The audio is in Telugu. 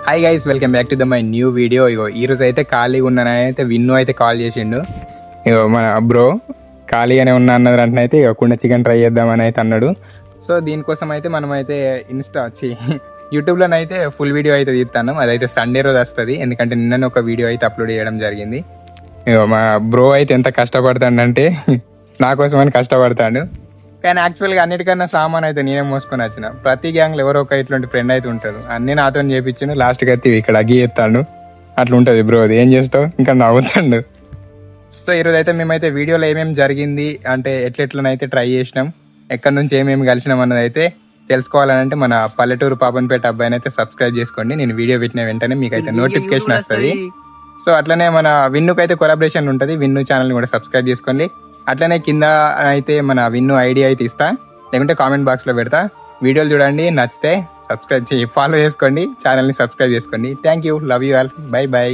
Hi guys, welcome back to my new video. ఇగో ఈరోజు అయితే ఖాళీగా ఉన్నానని అయితే విన్ను అయితే కాల్ చేసిండు. ఇగో మన బ్రో ఖాళీగానే ఉన్నా అన్నది అంటే ఇక కుండ చికెన్ ట్రై చేద్దామని అయితే అన్నాడు. సో దీనికోసం అయితే మనం అయితే యూట్యూబ్లోనైతే ఫుల్ వీడియో అయితే తీస్తాను. అదైతే సండే రోజు వస్తుంది, ఎందుకంటే నిన్ననే ఒక వీడియో అయితే అప్లోడ్ చేయడం జరిగింది. ఇగో మా బ్రో అయితే ఎంత కష్టపడతాడంటే నా కోసం అని కష్టపడతాడు. కానీ యాక్చువల్గా అన్నిటికన్నా సామాన్ అయితే నేనే మోసుకొని వచ్చిన. ప్రతి గ్యాంగ్లో ఎవరో ఒక ఇట్లాంటి ఫ్రెండ్ అయితే ఉంటారు. అన్నీ నాతో చేయించిండు. లాస్ట్కి అయితే ఇక్కడ అగ్గి ఎత్తాడు. అట్లా ఉంటుంది బ్రో. అది ఏం చేస్తావు, ఇంకా నవ్వుతాడు. సో ఈరోజు అయితే మేమైతే వీడియోలో ఏమేమి జరిగింది అంటే ఎట్లెట్లనైతే ట్రై చేసినాం, ఎక్కడి నుంచి ఏమేమి కలిసినాం అన్నది అయితే తెలుసుకోవాలంటే మన పల్లెటూరు పాపన్పేట అబ్బాయిని అయితే సబ్స్క్రైబ్ చేసుకోండి. నేను వీడియో పెట్టిన వెంటనే మీకు అయితే నోటిఫికేషన్ వస్తుంది. సో అట్లనే మన విన్నుకు అయితే కొలాబరేషన్ ఉంటుంది. విన్ను ఛానల్ని కూడా సబ్స్క్రైబ్ చేసుకోండి. అట్లనే కింద అయితే మన విన్ను ఐడి అయితే ఇస్తా, లేకుంటే కామెంట్ బాక్స్లో పెడతా. వీడియోలు చూడండి, నచ్చితే సబ్స్క్రైబ్ ఫాలో చేసుకోండి, ఛానల్ని సబ్స్క్రైబ్ చేసుకోండి. Thank you, love you all, by by.